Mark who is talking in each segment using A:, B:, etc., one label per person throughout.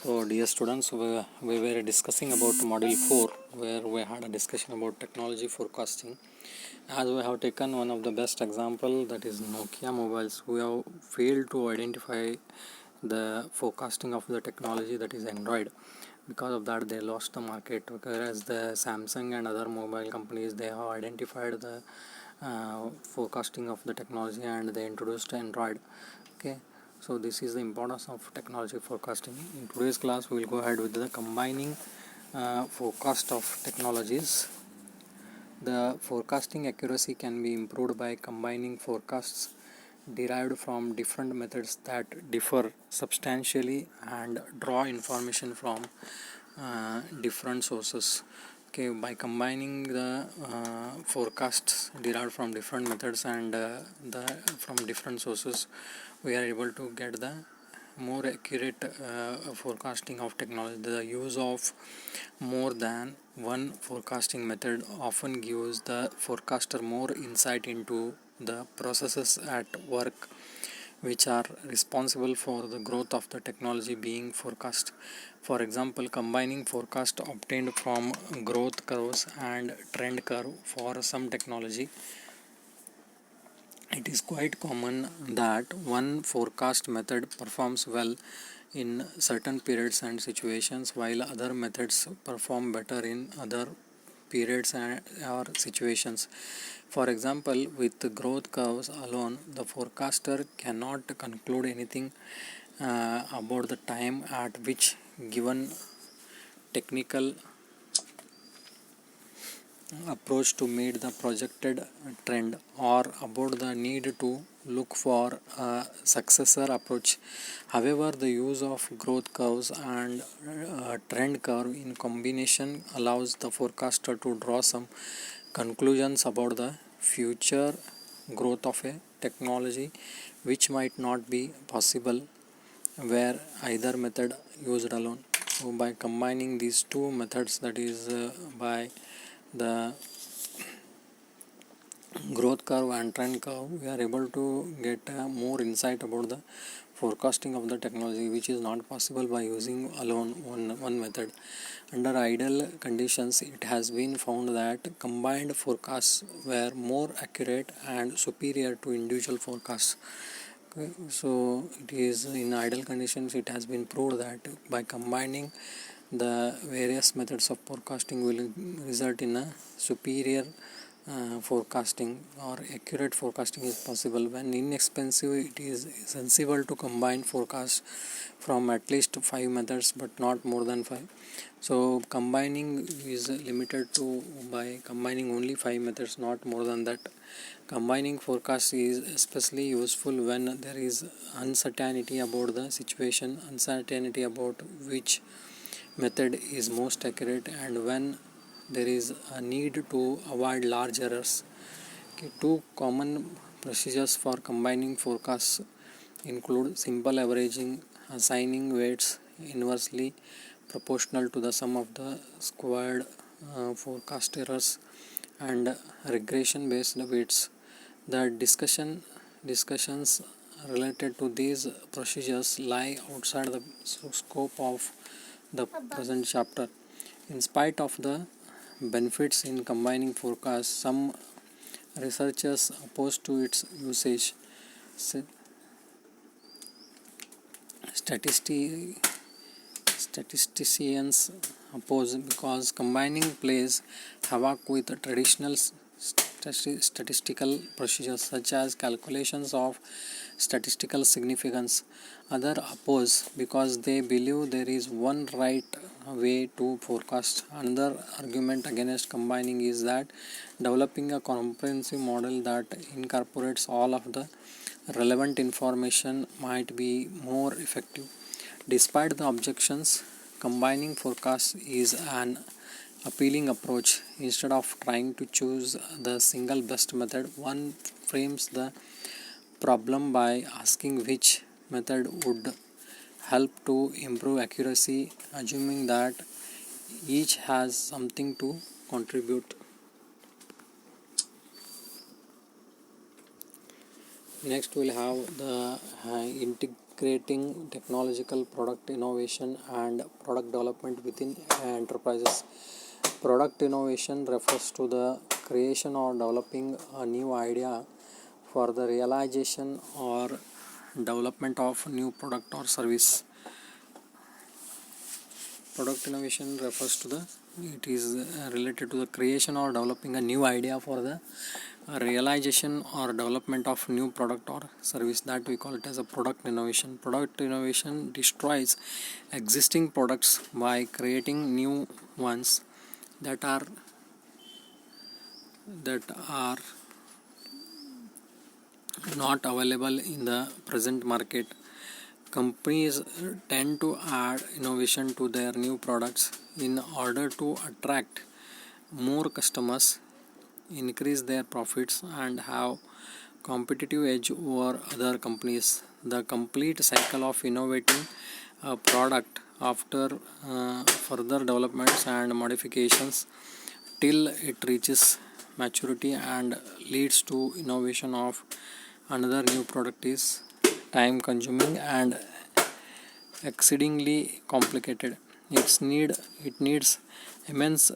A: So, dear students, we were discussing about module 4, where we had a discussion about technology forecasting. As we have taken one of the best example, that is Nokia mobiles, we have failed to identify the forecasting of the technology, that is Android. Because of that, they lost the market, whereas the Samsung and other mobile companies, they have identified the forecasting of the technology and they introduced Android. Okay. So this is the importance of technology forecasting. In today's class, we will go ahead with the combining forecast of technologies. The forecasting accuracy can be improved by combining forecasts derived from different methods that differ substantially and draw information from different sources. Okay, by combining the forecasts derived from different methods and from different sources, we are able to get the more accurate forecasting of technology. The use of more than one forecasting method often gives the forecaster more insight into the processes at work which are responsible for the growth of the technology being forecast. For example, combining forecast obtained from growth curves and trend curve for some technology, it is quite common that one forecast method performs well in certain periods and situations, while other methods perform better in other periods or situations. For example, with growth curves alone, the forecaster cannot conclude anything about the time at which given technical approach to meet the projected trend, or about the need to look for a successor approach. However, the use of growth curves and trend curve in combination allows the forecaster to draw some conclusions about the future growth of a technology which might not be possible where either method used alone. So by combining these two methods, that is by the growth curve and trend curve, we are able to get more insight about the forecasting of the technology, which is not possible by using alone one method. Under ideal conditions, it has been found that combined forecasts were more accurate and superior to individual forecasts. Okay, so it is in ideal conditions, it has been proved that by combining the various methods of forecasting will result in a superior forecasting, or accurate forecasting is possible. When inexpensive, it is sensible to combine forecasts from at least 5 methods but not more than 5. So combining is limited to by combining only 5 methods, not more than that. Combining forecasts is especially useful when there is uncertainty about the situation, uncertainty about which method is most accurate, and when there is a need to avoid large errors. Okay, two common procedures for combining forecasts include simple averaging, assigning weights inversely proportional to the sum of the squared forecast errors, and regression based weights. The discussions related to these procedures lie outside the scope of the present chapter. In spite of the benefits in combining forecasts, some researchers oppose to its usage. Statisticians oppose because combining plays havoc with traditional statistical procedures such as calculations of statistical significance. Others oppose because they believe there is one right way to forecast. Another argument against combining is that developing a comprehensive model that incorporates all of the relevant information might be more effective. Despite the objections, combining forecasts is an appealing approach. Instead of trying to choose the single best method, one frames the problem by asking which method would help to improve accuracy, assuming that each has something to contribute. Next, we'll have the integrating technological product innovation and product development within enterprises. Product innovation refers to the creation or developing a new idea for the realization or development of new product or service. Product innovation refers to it is related to the creation or developing a new idea for the realization or development of new product or service, that we call it as a product innovation. Product innovation destroys existing products by creating new ones that are not available in the present market. Companies tend to add innovation to their new products in order to attract more customers, increase their profits, and have competitive edge over other companies. The complete cycle of innovating a product after further developments and modifications till it reaches maturity and leads to innovation of another new product is time consuming and exceedingly complicated. It needs immense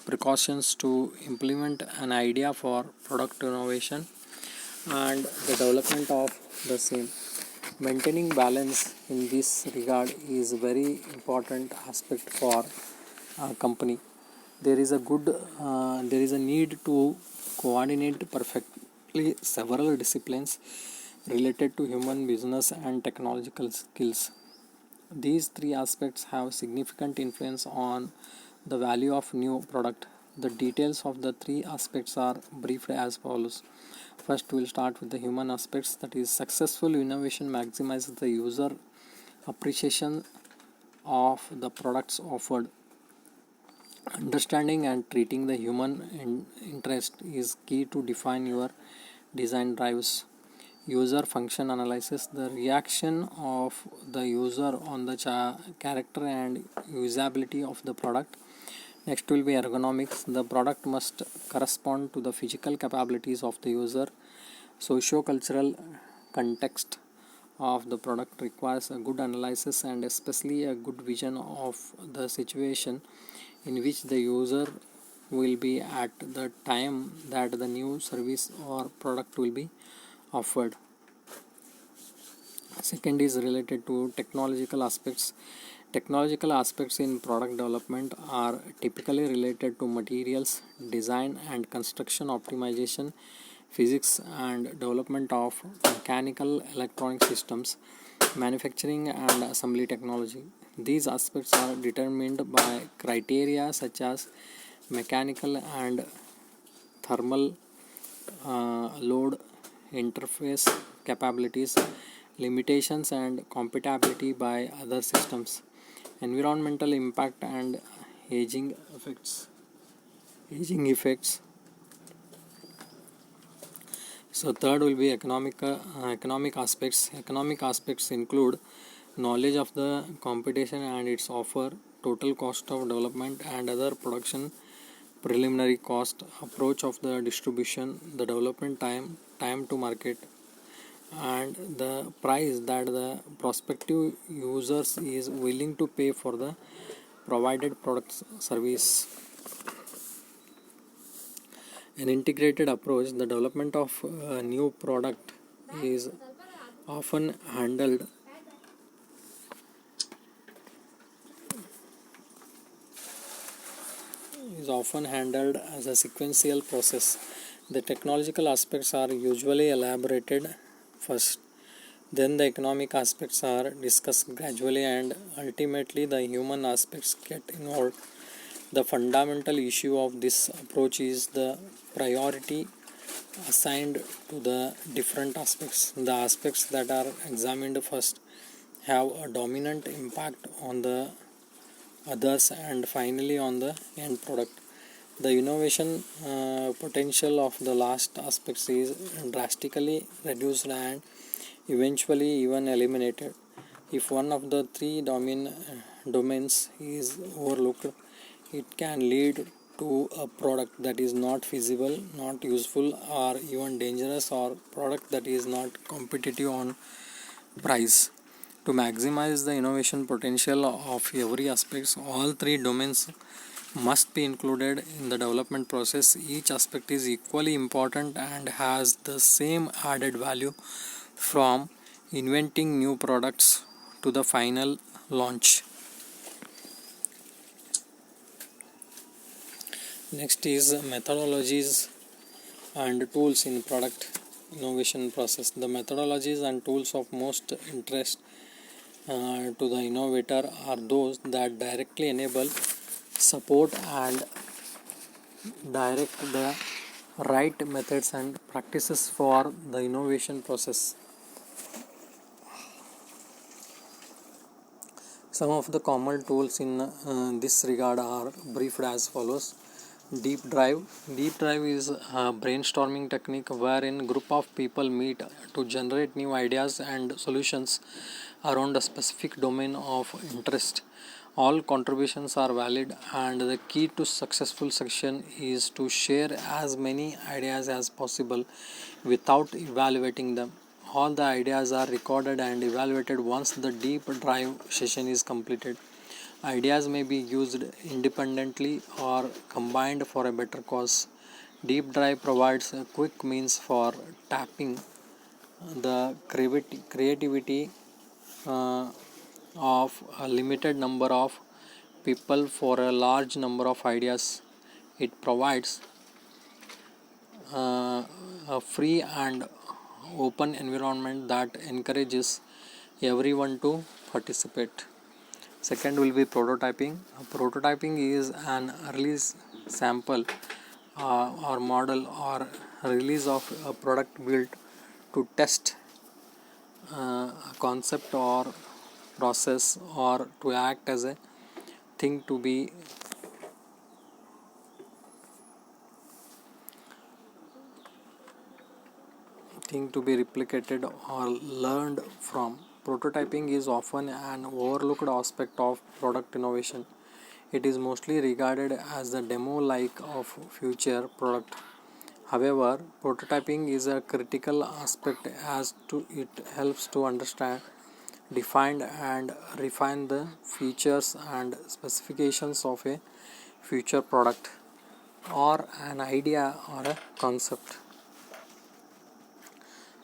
A: precautions to implement an idea for product innovation and the development of the same. Maintaining balance in this regard is a very important aspect for a company. There is a need to coordinate perfectly several disciplines related to human, business, and technological skills. These three aspects have significant influence on the value of new product. The details of the three aspects are briefed as follows. First, we'll start with the human aspects, that is, successful innovation maximizes the user appreciation of the products offered. Understanding and treating the human interest is key to define your design drives. User function analysis, the reaction of the user on the character and usability of the product. Next will be ergonomics. The product must correspond to the physical capabilities of the user. Socio-cultural context of the product requires a good analysis and especially a good vision of the situation in which the user will be at the time that the new service or product will be offered. Second is related to technological aspects. Technological aspects in product development are typically related to materials, design and construction optimization, physics and development of mechanical electronic systems, manufacturing and assembly technology. These aspects are determined by criteria such as mechanical and thermal load interface capabilities, limitations and compatibility by other systems, environmental impact and aging effects. So third will be economic aspects. Economic aspects include knowledge of the competition and its offer, total cost of development and other production, preliminary cost, approach of the distribution, the development time to market, and the price that the prospective users is willing to pay for the provided product service. An integrated approach, the development of a new product is often handled as a sequential process. The technological aspects are usually elaborated first, then the economic aspects are discussed gradually, and ultimately the human aspects get involved. The fundamental issue of this approach is the priority assigned to the different aspects. The aspects that are examined first have a dominant impact on the others and finally on the end product. The innovation potential of the last aspects is drastically reduced and eventually even eliminated. If one of the three domains is overlooked, it can lead to a product that is not feasible, not useful, or even dangerous, or product that is not competitive on price. To maximize the innovation potential of every aspect, all three domains must be included in the development process. Each aspect is equally important and has the same added value from inventing new products to the final launch. Next is methodologies and tools in product innovation process. The methodologies and tools of most interest to the innovator are those that directly enable, support and direct the right methods and practices for the innovation process. Some of the common tools in this regard are briefed as follows. Deep Drive. Deep Drive is a brainstorming technique wherein group of people meet to generate new ideas and solutions around a specific domain of interest. All contributions are valid, and the key to successful session is to share as many ideas as possible without evaluating them. All the ideas are recorded and evaluated once the deep drive session is completed. Ideas may be used independently or combined for a better cause. Deep Drive provides a quick means for tapping the creativity of a limited number of people for a large number of ideas. It provides a free and open environment that encourages everyone to participate. Second will be prototyping. Prototyping is an early sample or model or release of a product built to test a concept or process or to act as a thing to be replicated or learned from. Prototyping is often an overlooked aspect of product innovation. It is mostly regarded as the demo like of future product. However, prototyping is a critical aspect as to it helps to understand, define and refine the features and specifications of a future product or an idea or a concept.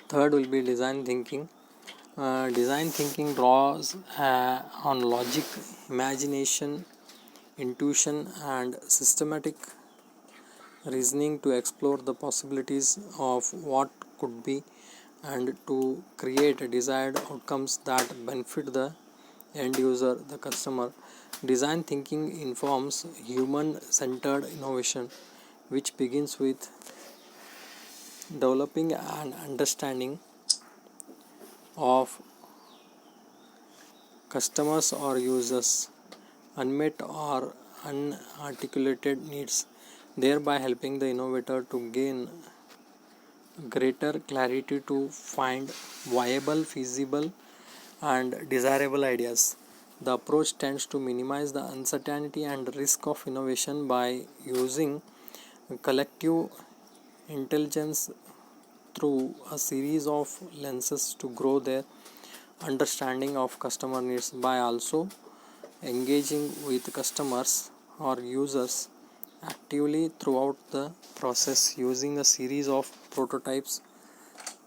A: Third will be design thinking. Design thinking draws on logic, imagination, intuition and systematic reasoning to explore the possibilities of what could be and to create desired outcomes that benefit the end user, the customer. Design thinking informs human-centered innovation, which begins with developing an understanding of customers or users' unmet or unarticulated needs, thereby helping the innovator to gain greater clarity to find viable, feasible, and desirable ideas. The approach tends to minimize the uncertainty and risk of innovation by using collective intelligence through a series of lenses to grow their understanding of customer needs. By also engaging with customers or users actively throughout the process, using a series of prototypes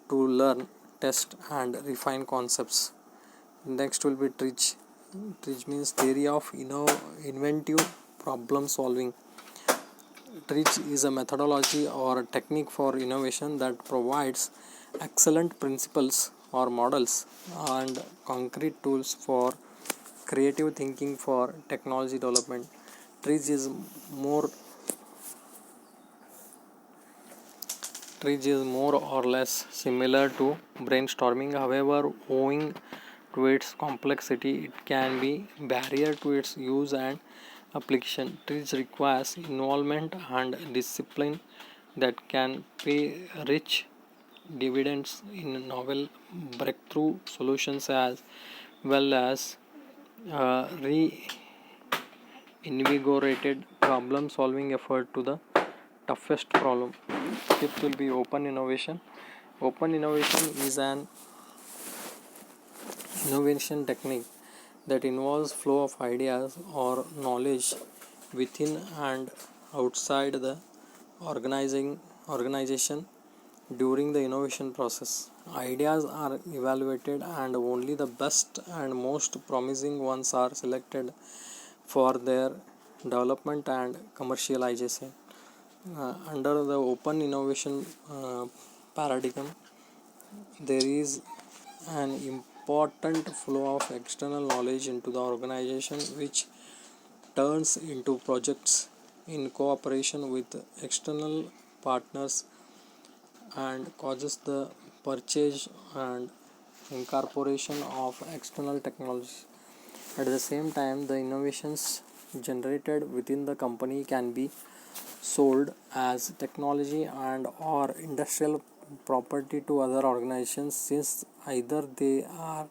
A: to learn, test and refine concepts. Next will be TRIDGE. TRIDGE means theory of inventive problem solving. TRIDGE is a methodology or a technique for innovation that provides excellent principles or models and concrete tools for creative thinking for technology development. TRIDGE is more or less similar to brainstorming. However, owing to its complexity, it can be barrier to its use and application. TRIDGE requires involvement and discipline that can pay rich dividends in novel breakthrough solutions as well as reinvigorated problem solving effort to the toughest problem. Fifth will be open innovation. Open innovation is an innovation technique that involves flow of ideas or knowledge within and outside the organizing organization. During the innovation process, ideas are evaluated and only the best and most promising ones are selected for their development and commercialization. Under the open innovation paradigm, there is an important flow of external knowledge into the organization, which turns into projects in cooperation with external partners and causes the purchase and incorporation of external technology. At the same time, the innovations generated within the company can be sold as technology and or industrial property to other organizations, since either they are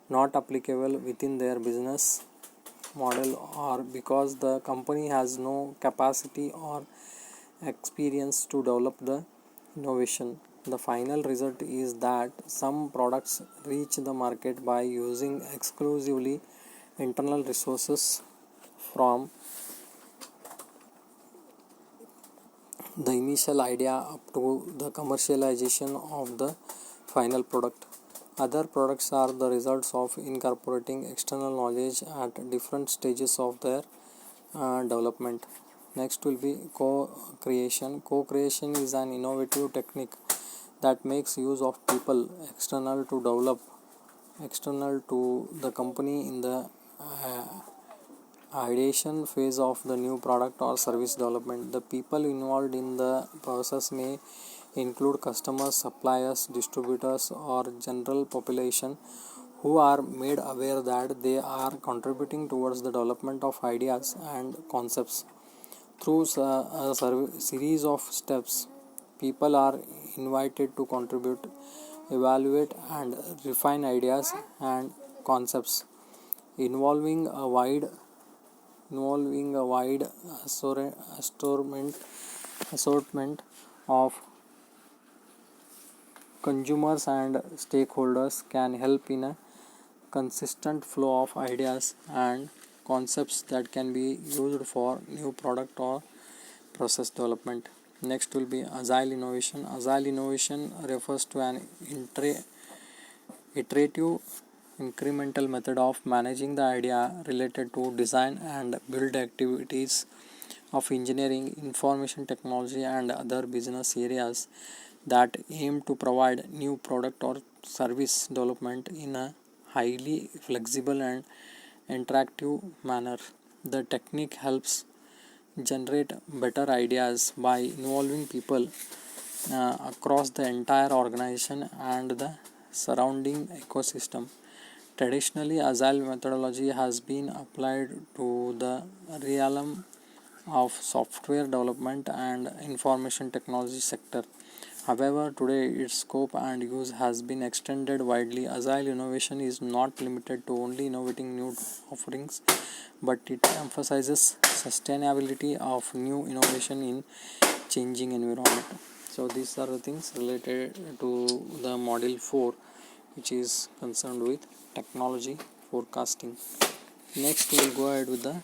A: not applicable within their business model or because the company has no capacity or experience to develop the innovation. The final result is that some products reach the market by using exclusively internal resources from the initial idea up to the commercialization of the final product. Other products are the results of incorporating external knowledge at different stages of their development. Next will be co-creation. Co-creation is an innovative technique that makes use of people external to the company in the ideation phase of the new product or service development. The people involved in the process may include customers, suppliers, distributors, or general population who are made aware that they are contributing towards the development of ideas and concepts. Through a series of steps, people are invited to contribute, evaluate, and refine ideas and concepts involving a wide assortment of consumers and stakeholders can help in a consistent flow of ideas and concepts that can be used for new product or process development. Next will be agile innovation. Agile innovation refers to an iterative incremental method of managing the idea related to design and build activities of engineering, information technology, and other business areas that aim to provide new product or service development in a highly flexible and interactive manner. The technique helps generate better ideas by involving people across the entire organization and the surrounding ecosystem. Traditionally, agile methodology has been applied to the realm of software development and information technology sector. However, today its scope and use has been extended widely. Agile innovation is not limited to only innovating new offerings, but it emphasizes sustainability of new innovation in changing environment. So these are the things related to the module 4, which is concerned with technology forecasting. Next we will go ahead with the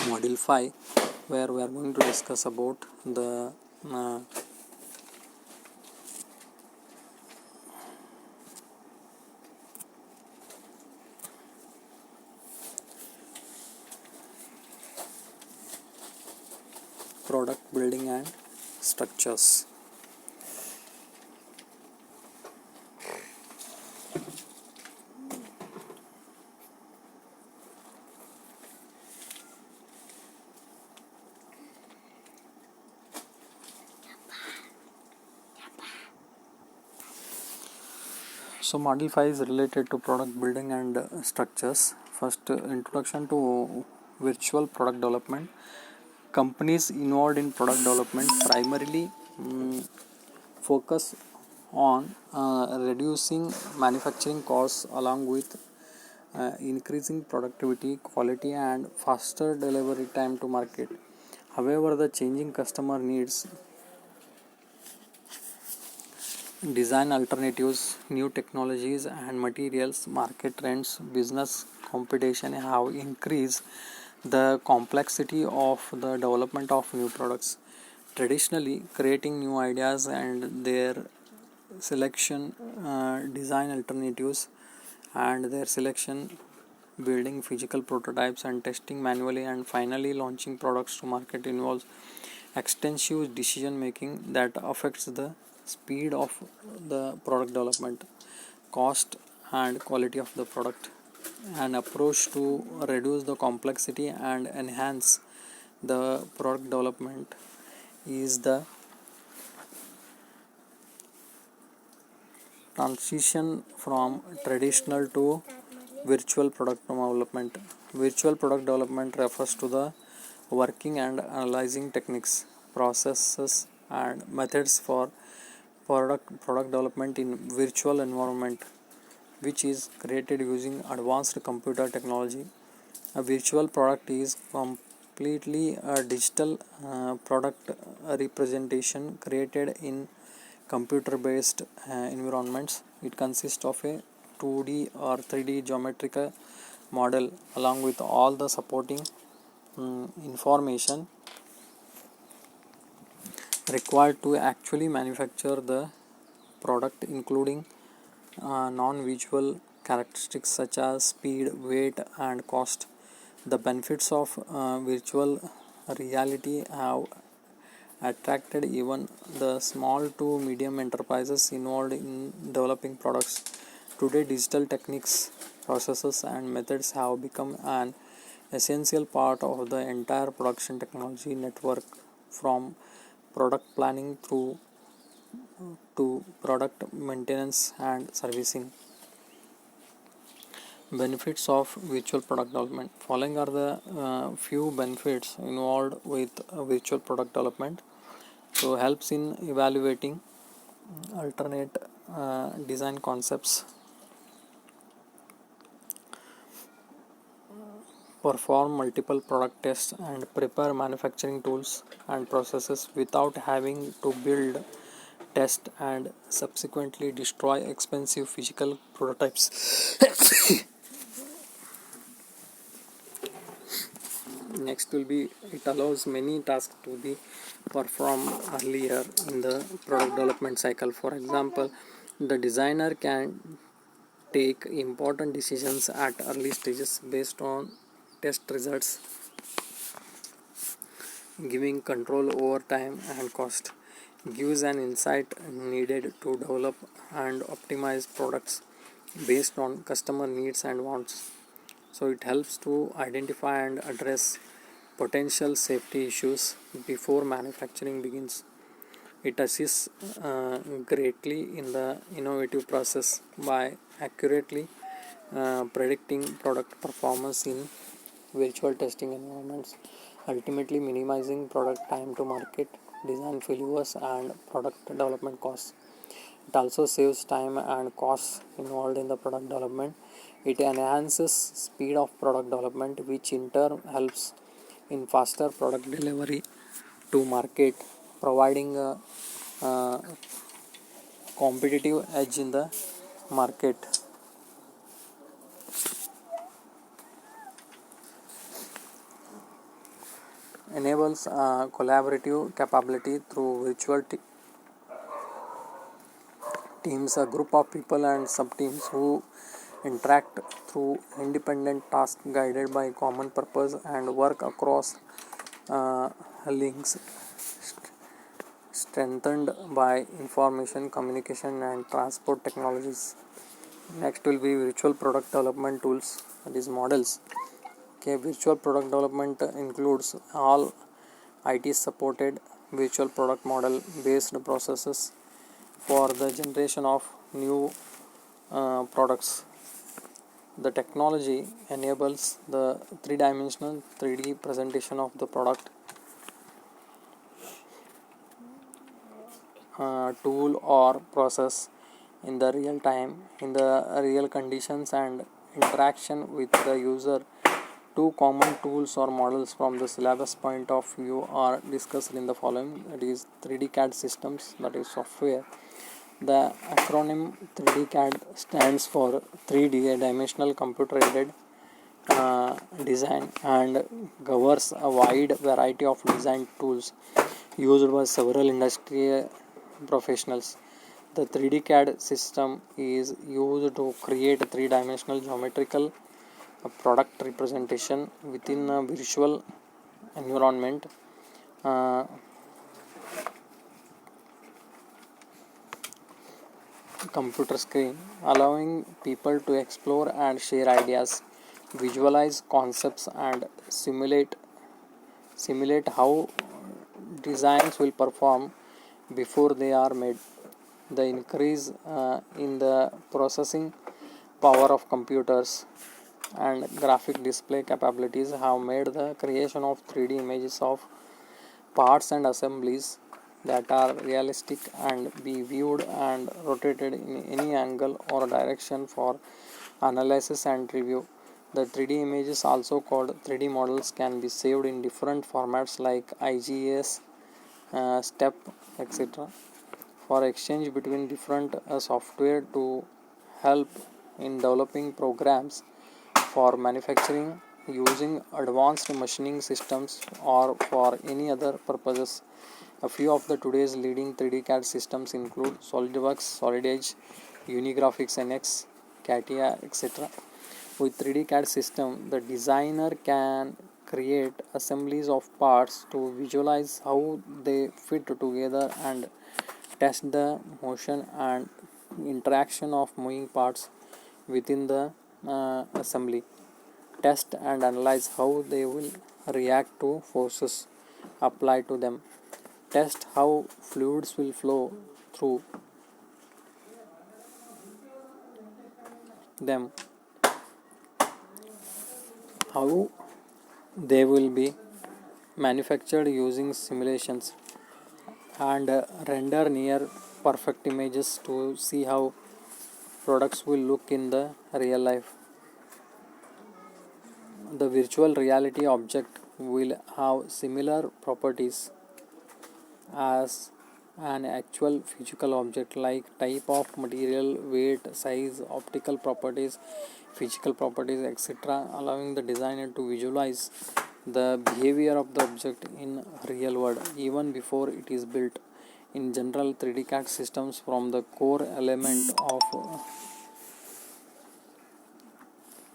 A: module 5, where we are going to discuss about the product building and structures. So module 5 is related to product building and structures. First, introduction to virtual product development. Companies involved in product development primarily focus on reducing manufacturing costs along with increasing productivity, quality, and faster delivery time to market. However, the changing customer needs design alternatives, new technologies and materials, market trends, business competition have increased the complexity of the development of new products. Traditionally, creating new ideas and their selection, design alternatives and their selection, building physical prototypes and testing manually, and finally launching products to market involves extensive decision making that affects the speed of the product development, cost and quality of the product. An approach to reduce the complexity and enhance the product development is the transition from traditional to virtual product development. Virtual product development refers to the working and analyzing techniques, processes and methods for product development in virtual environment, which is created using advanced computer technology. A virtual product is completely a digital product representation created in computer based environments. It consists of a 2D or 3D geometrical model along with all the supporting information required to actually manufacture the product, including non-visual characteristics such as speed, weight and cost. The benefits of virtual reality have attracted even the small to medium enterprises involved in developing products. Today, digital techniques, processes, and methods have become an essential part of the entire production technology network, from product planning through to product maintenance and servicing. Benefits of virtual product development. Following are the few benefits involved with virtual product development. So helps in evaluating alternate design concepts, perform multiple product tests and prepare manufacturing tools and processes without having to build, test and subsequently destroy expensive physical prototypes. Next will be, it allows many tasks to be performed earlier in the product development cycle. For example, the designer can take important decisions at early stages based on test results, giving control over time and cost, gives an insight needed to develop and optimize products based on customer needs and wants. So it helps to identify and address potential safety issues before manufacturing begins. It assists greatly in the innovative process by accurately predicting product performance in virtual testing environments, ultimately minimizing product time to market, design failures, and product development costs. It also saves time and costs involved in the product development. It enhances speed of product development, which in turn helps in faster product delivery to market, providing a competitive edge in the market. Enables collaborative capability through virtual teams, a group of people and subteams who interact through independent tasks guided by common purpose and work across links strengthened by information communication and transport technologies. Next will be virtual product development tools, that is models. Okay, virtual product development includes all IT supported virtual product model based processes for the generation of new products. The technology enables the three-dimensional 3D presentation of the product, tool or process in the real time, in the real conditions and interaction with the user. Two common tools or models from the syllabus point of view are discussed in the following. That is 3D CAD systems, that is software, The acronym 3D CAD stands for 3D dimensional computer aided design and covers a wide variety of design tools used by several industry professionals. The 3D CAD system is used to create a three-dimensional geometrical product representation within a virtual environment. Uh, Computer screen, allowing people to explore and share ideas, visualize concepts, and simulate how designs will perform before they are made. The increase in the processing power of computers and graphic display capabilities have made the creation of 3D images of parts and assemblies that are realistic and be viewed and rotated in any angle or direction for analysis and review. The 3D images, also called 3D models, can be saved in different formats like IGS, STEP, etc. for exchange between different software to help in developing programs for manufacturing, using advanced machining systems, or for any other purposes. A few of the today's leading 3D CAD systems include SolidWorks, Solid Edge, Unigraphics NX, CATIA, etc. With 3D CAD system, the designer can create assemblies of parts to visualize how they fit together and test the motion and interaction of moving parts within the assembly. Test and analyze how they will react to forces applied to them. Test how fluids will flow through them, how they will be manufactured using simulations, and render near perfect images to see how products will look in the real life. The virtual reality object will have similar properties as an actual physical object, like type of material, weight, size, optical properties, physical properties, etc., allowing the designer to visualize the behavior of the object in real world even before it is built. In general, 3D CAD systems form the core element of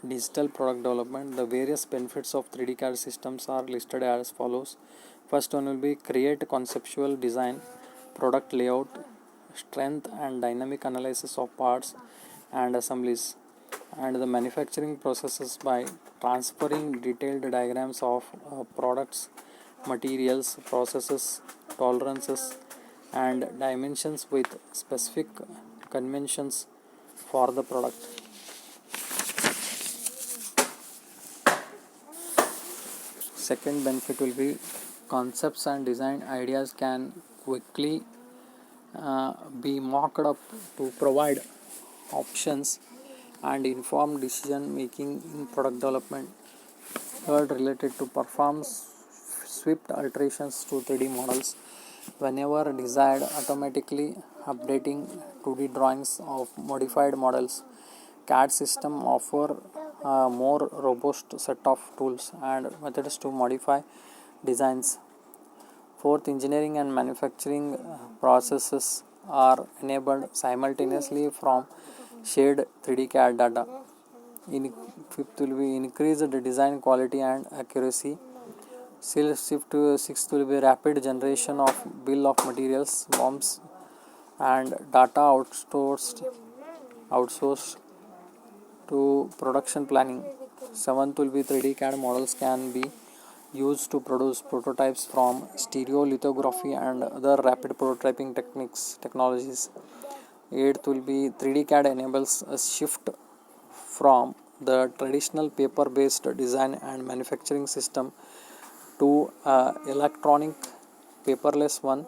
A: digital product development. The various benefits of 3D CAD systems are listed as follows. First one will be create conceptual design, product layout, strength and dynamic analysis of parts and assemblies, and the manufacturing processes by transferring detailed diagrams of products, materials, processes, tolerances, and dimensions with specific conventions for the product. Second benefit will be concepts and design ideas can quickly be mocked up to provide options and informed decision making in product development. Third, related to perform swift alterations to 3D models whenever desired, automatically updating 2D drawings of modified models. CAD system offer a more robust set of tools and methods to modify designs. Fourth, engineering and manufacturing processes are enabled simultaneously from shared 3D CAD data. Fifth will be increased design quality and accuracy. Sixth will be rapid generation of bill of materials, BOMs, and data outsourced to production planning. Seventh will be 3D CAD models can be used to produce prototypes from stereolithography and other rapid prototyping technologies. Eighth will be 3D CAD enables a shift from the traditional paper-based design and manufacturing system to electronic paperless one,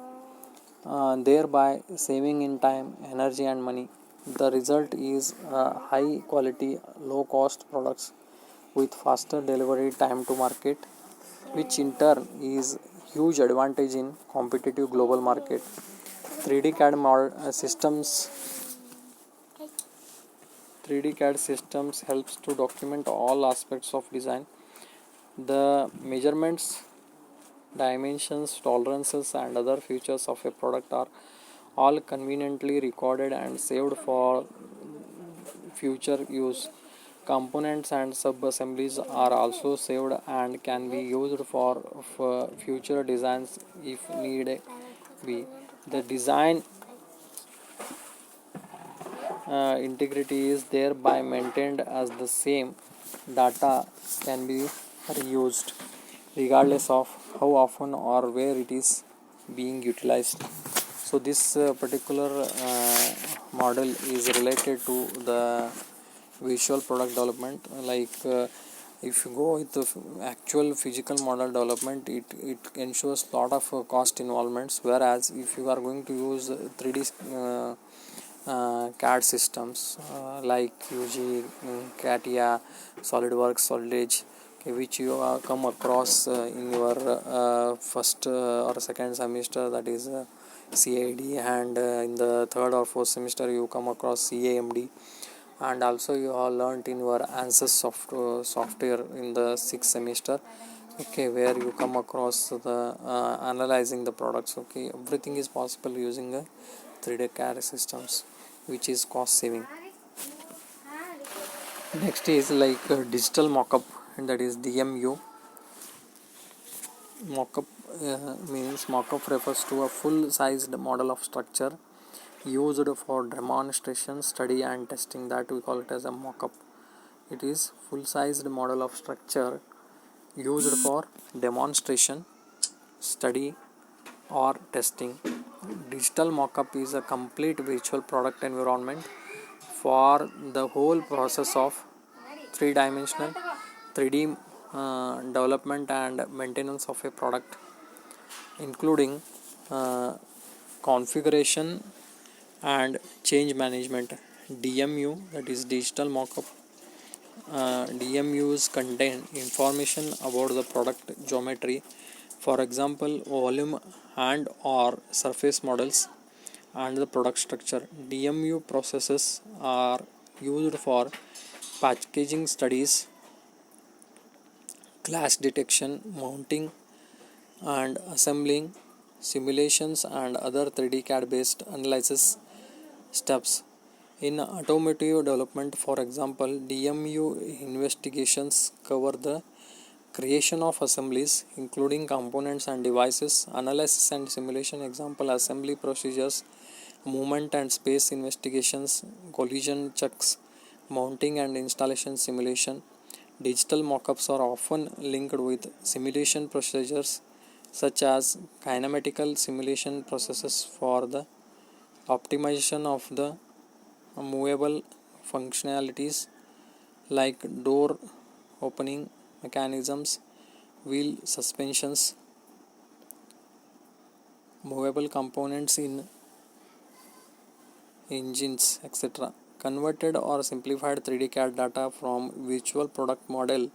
A: thereby saving in time, energy and money. The result is high quality, low cost products with faster delivery time to market, which in turn is huge advantage in competitive global market. 3D CAD systems 3D CAD systems helps to document all aspects of design. The measurements, dimensions, tolerances, and other features of a product are all conveniently recorded and saved for future use. Components and sub-assemblies are also saved and can be used for future designs if need be. The design integrity is thereby maintained as the same data can be reused regardless of how often or where it is being utilized. So this particular model is related to the visual product development. If you go with the actual physical model development, it ensures lot of cost involvements, whereas if you are going to use 3D CAD systems like UG, CATIA, SolidWorks, Solid Edge, okay, which you come across in your first or second semester, that is CAD, and in the third or fourth semester you come across CAMD, and also you have learnt in your ANSYS software in the sixth semester, okay, where you come across the analyzing the products. Okay, everything is possible using a 3D CAD systems, which is cost saving. Next is digital mockup, and that is DMU. Mockup means mockup refers to a full-sized model of structure used for demonstration, study, and testing. That we call it as a mockup. It is full-sized model of structure used for demonstration, study, or testing. Digital mockup is a complete virtual product environment for the whole process of three-dimensional 3D development and maintenance of a product, including configuration and change management. DMU, that is digital mockup. DMUs contain information about the product geometry, for example volume and or surface models, and the product structure. DMU processes are used for packaging studies, clash detection, mounting and assembling, simulations, and other 3D CAD based analysis steps. In automotive development, for example, DMU investigations cover the creation of assemblies, including components and devices, analysis and simulation, example assembly procedures, movement and space investigations, collision checks, mounting and installation simulation. Digital mockups are often linked with simulation procedures such as kinematical simulation processes for the optimization of the movable functionalities like door opening mechanisms, wheel suspensions, movable components in engines, etc. Converted or simplified 3D CAD data from virtual product model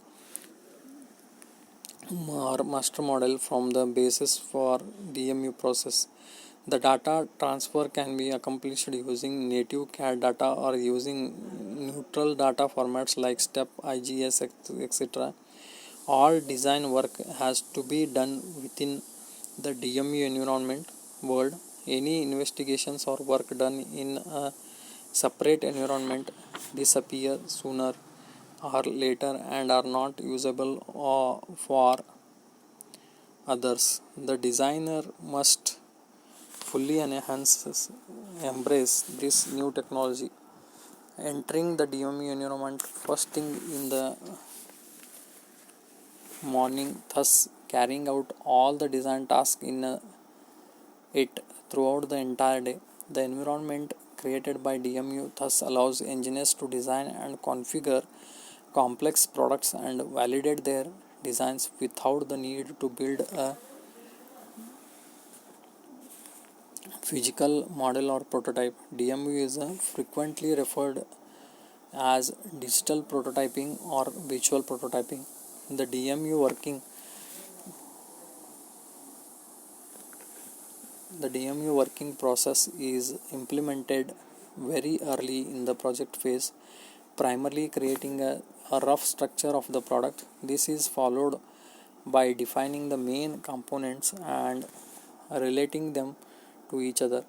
A: or master model from the basis for DMU process. The data transfer can be accomplished using native CAD data or using neutral data formats like STEP, IGS, etc. All design work has to be done within the DMU environment world. Any investigations or work done in a separate environment disappear sooner or later and are not usable for others. The designer must fully embrace this new technology. Entering the DMU environment first thing in the morning, thus carrying out all the design tasks in it throughout the entire day. The environment created by DMU thus allows engineers to design and configure complex products and validate their designs without the need to build a physical model or prototype. DMU is frequently referred as digital prototyping or visual prototyping. The DMU working The DMU working process is implemented very early in the project phase, primarily creating a rough structure of the product. This is followed by defining the main components and relating them to each other.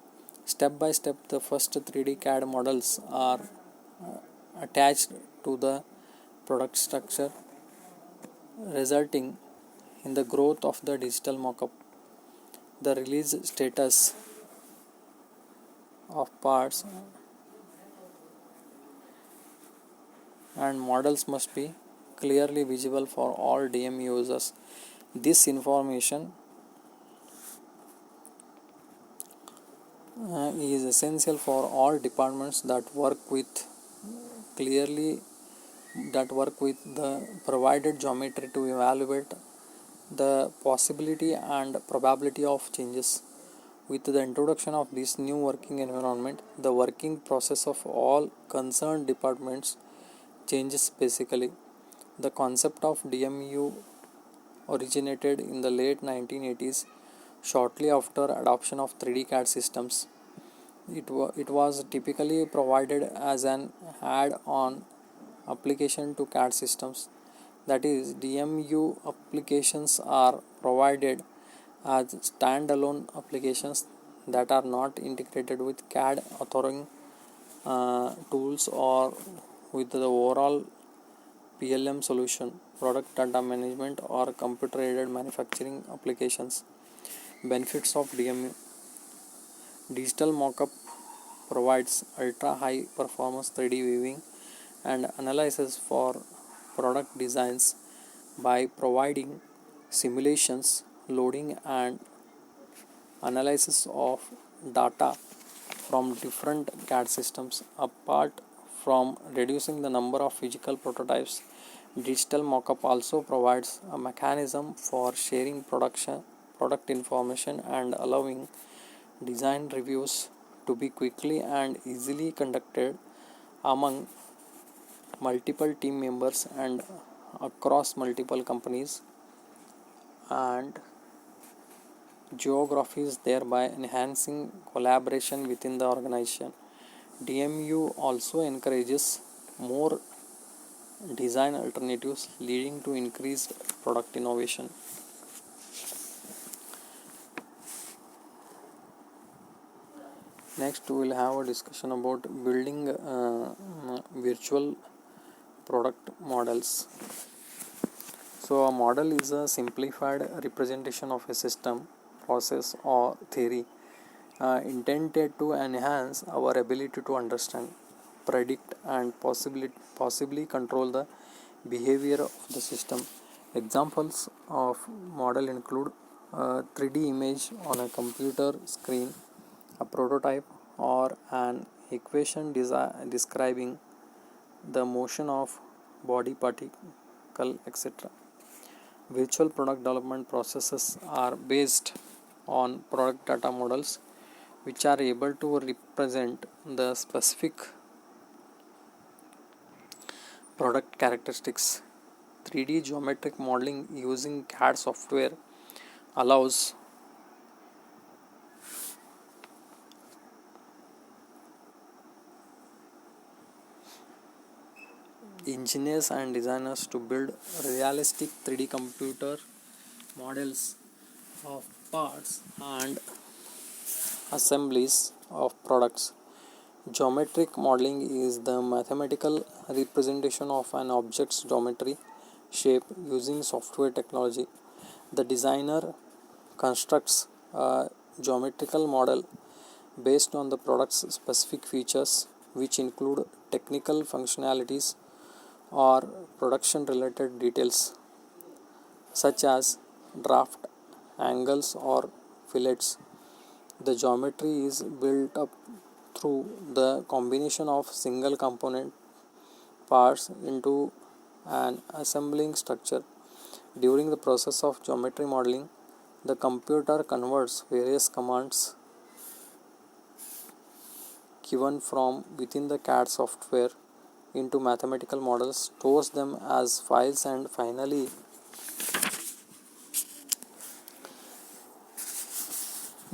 A: Step by step, the first 3D CAD models are attached to the product structure, resulting in the growth of the digital mockup. The release status of parts and models must be clearly visible for all DM users. This information is essential for all departments clearly that work with the provided geometry to evaluate the possibility and probability of changes. With the introduction of this new working environment, the working process of all concerned departments changes basically. The concept of DMU originated in the late 1980s, shortly after adoption of 3D CAD systems. It was typically provided as an add-on application to CAD systems. That is, DMU applications are provided as standalone applications that are not integrated with CAD authoring tools or with the overall PLM solution, product data management, or computer aided manufacturing applications. Benefits of DMU: digital mockup provides ultra high performance 3D viewing and analysis for product designs by providing simulations, loading, and analysis of data from different CAD systems. Apart from reducing the number of physical prototypes, digital mockup also provides a mechanism for sharing product information and allowing design reviews to be quickly and easily conducted among multiple team members and across multiple companies and geographies, thereby enhancing collaboration within the organization. DMU also encourages more design alternatives, leading to increased product innovation. Next, we will have a discussion about building virtual product models. So, a model is a simplified representation of a system, process, or theory intended to enhance our ability to understand, predict, and possibly control the behavior of the system. Examples of model include a 3D image on a computer screen, a prototype, or an equation describing the motion of body particle, etc. Virtual product development processes are based on product data models which are able to represent the specific product characteristics. 3D geometric modeling using CAD software allows engineers and designers to build realistic 3D computer models of parts and assemblies of products. Geometric modeling is the mathematical representation of an object's geometry shape using software technology. The designer constructs a geometrical model based on the product's specific features, which include technical functionalities or production related details such as draft angles or fillets. The geometry is built up through the combination of single component parts into an assembling structure. During the process of geometry modeling, the computer converts various commands given from within the CAD software into mathematical models, stores them as files, and finally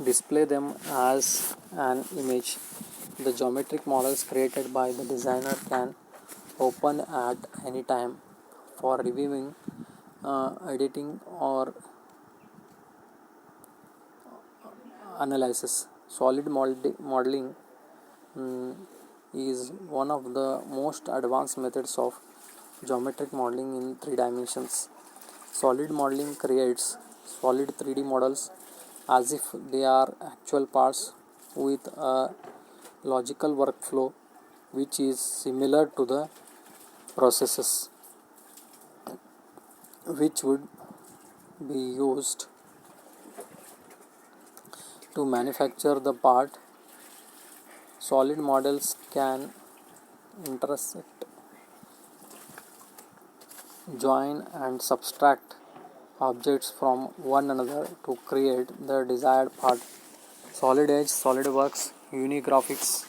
A: display them as an image. The geometric models created by the designer can open at any time for reviewing, editing, or analysis. Solid modeling mm, is one of the most advanced methods of geometric modeling in three dimensions. Solid modeling creates solid 3D models as if they are actual parts with a logical workflow which is similar to the processes which would be used to manufacture the part. Solid models can intersect, join, and subtract objects from one another to create the desired part. Solid Edge, SolidWorks, Unigraphics,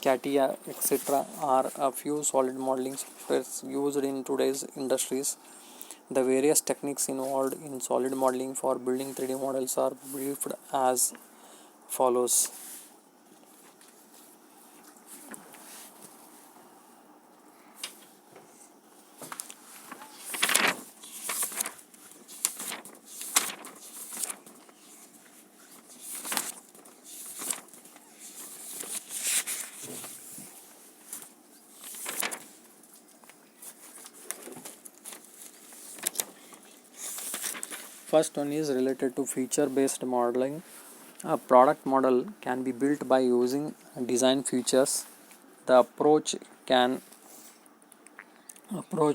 A: CATIA, etc. are a few solid modeling softwares used in today's industries. The various techniques involved in solid modeling for building 3D models are briefed as follows. First one is related to feature-based modeling. A product model can be built by using design features. The approach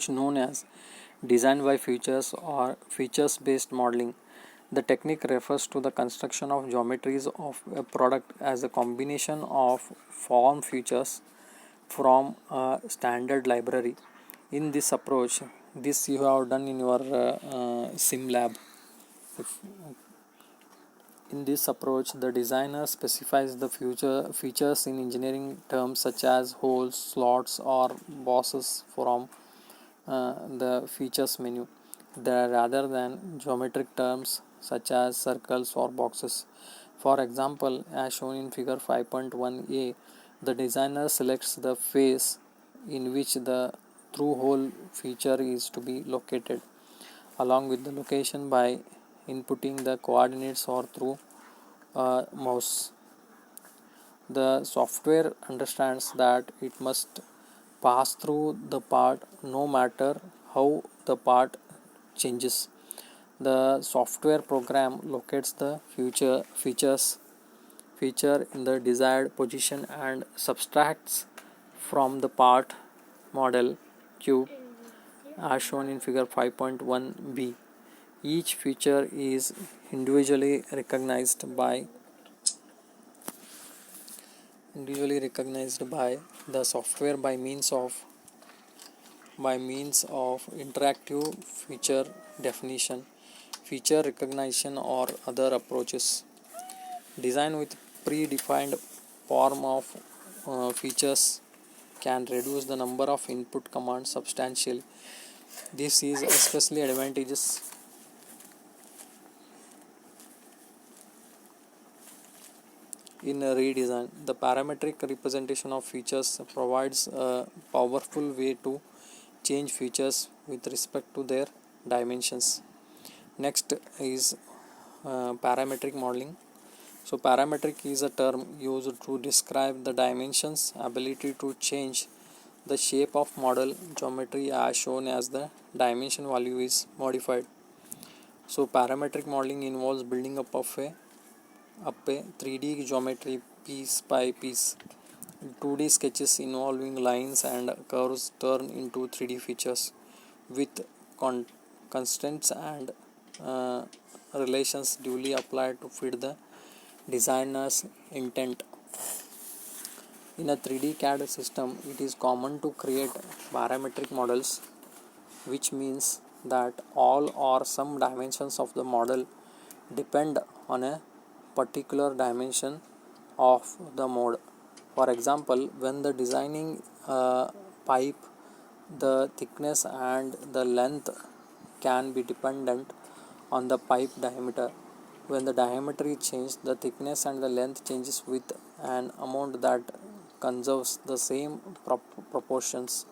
A: known as design by features or features-based modeling. The technique refers to the construction of geometries of a product as a combination of form features from a standard library. In this approach, this you have done in your sim lab. In this approach, the designer specifies the future features in engineering terms such as holes, slots, or bosses from the features menu, rather than geometric terms such as circles or boxes. For example, as shown in figure 5.1a, the designer selects the face in which the through hole feature is to be located, along with the location by inputting the coordinates or through a mouse. The software understands that it must pass through the part no matter how the part changes. The software program locates the feature in the desired position and subtracts from the part model cube as shown in figure 5.1b. Each feature is individually recognized by the software by means of interactive feature definition, feature recognition, or other approaches. Design with predefined form of features can reduce the number of input commands substantially. This is especially advantageous in a redesign. The parametric representation of features provides a powerful way to change features with respect to their dimensions. Next is parametric modeling. So parametric is a term used to describe the dimensions ability to change the shape of model geometry as shown as the dimension value is modified. So parametric modeling involves building up a 3D geometry piece by piece. 2D sketches involving lines and curves turn into 3D features with constraints and uh, relations duly applied to fit the designer's intent. In a 3D CAD system, it is common to create parametric models, which means that all or some dimensions of the model depend on a particular dimension of the mode. For example, when the designing a pipe, the thickness and the length can be dependent on the pipe diameter. When the diameter is changed, the thickness and the length changes with an amount that conserves the same proportions.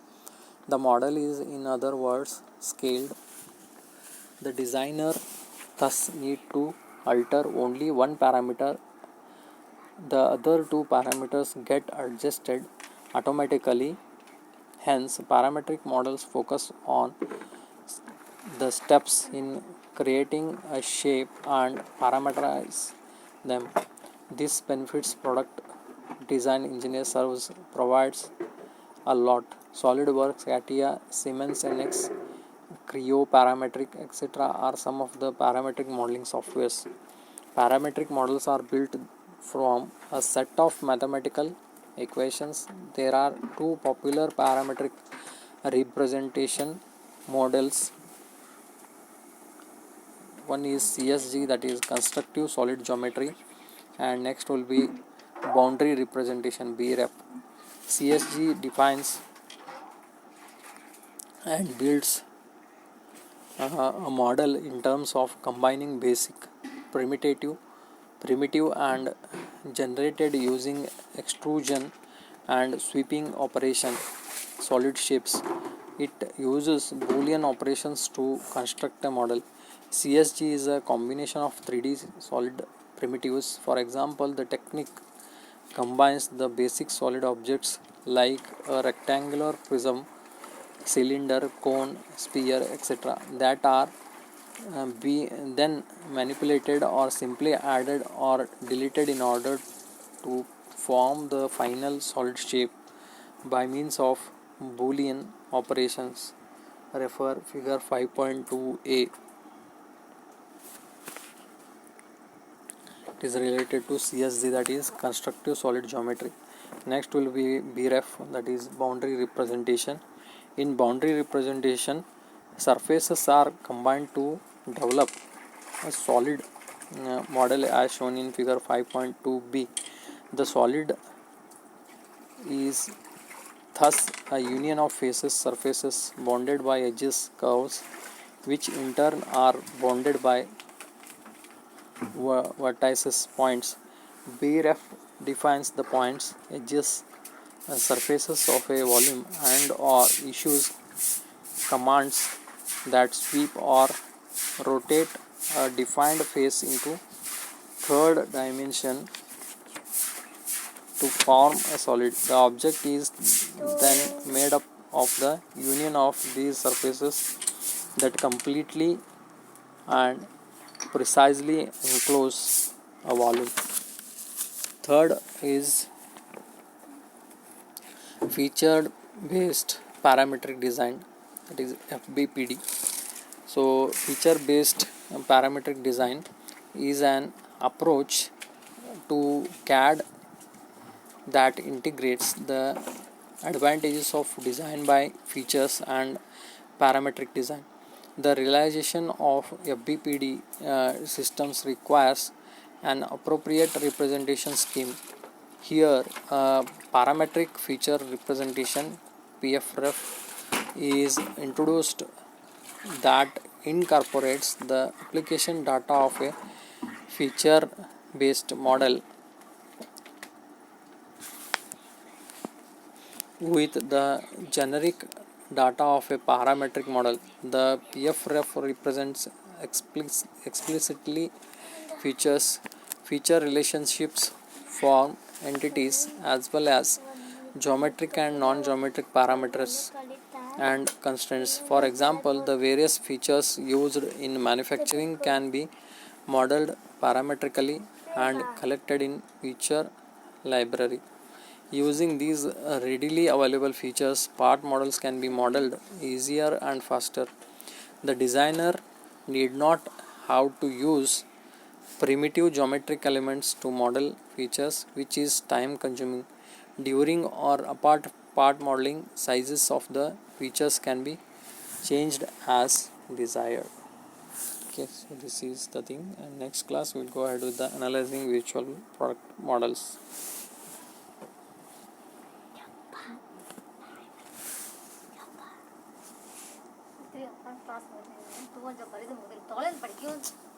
A: The model is, in other words, scaled. The designer thus need to alter only one parameter. The other two parameters get adjusted automatically. Hence, parametric models focus on the steps in creating a shape and parameterize them. This benefits product design engineer serves provides a lot. SolidWorks, CATIA, Siemens NX, Creo, Parametric, etc. are some of the parametric modeling softwares. Parametric models are built from a set of mathematical equations. There are two popular parametric representation models. One is CSG, that is constructive solid geometry, and next will be boundary representation, BREP. CSG defines and builds a model in terms of combining basic, primitive and generated using extrusion and sweeping operation solid shapes. It uses Boolean operations to construct a model. CSG is a combination of 3D solid primitives. For example, the technique combines the basic solid objects like a rectangular prism, cylinder, cone, sphere, etc. that are be then manipulated or simply added or deleted in order to form the final solid shape by means of Boolean operations. Refer figure 5.2a. It is related to CSG, that is constructive solid geometry. Next will be BREF, that is boundary representation. In boundary representation, surfaces are combined to develop a solid model as shown in figure 5.2b. The solid is thus a union of faces, surfaces bounded by edges, curves, which in turn are bounded by vertices, points. BREF defines the points, edges, and surfaces of a volume and or issues commands that sweep or rotate a defined face into third dimension to form a solid. The object is then made up of the union of these surfaces that completely and precisely enclose a volume. Third is feature based parametric design, that is FBPD. So feature based parametric design is an approach to CAD that integrates the advantages of design by features and parametric design. The realization of FBPD systems requires an appropriate representation scheme. Here, parametric feature representation PFREF is introduced that incorporates the application data of a feature based model with the generic data of a parametric model. The PFREF represents explicitly feature relationships, form entities, as well as geometric and non-geometric parameters and constraints. For example, the various features used in manufacturing can be modeled parametrically and collected in feature library. Using these readily available features, part models can be modeled easier and faster. The designer need not have to use primitive geometric elements to model features, which is time consuming. During or apart part modeling, sizes of the features can be changed as desired. Okay, so this is the thing, and next class we'll go ahead with the analyzing virtual product models.
B: Class में तो जो कर रही थी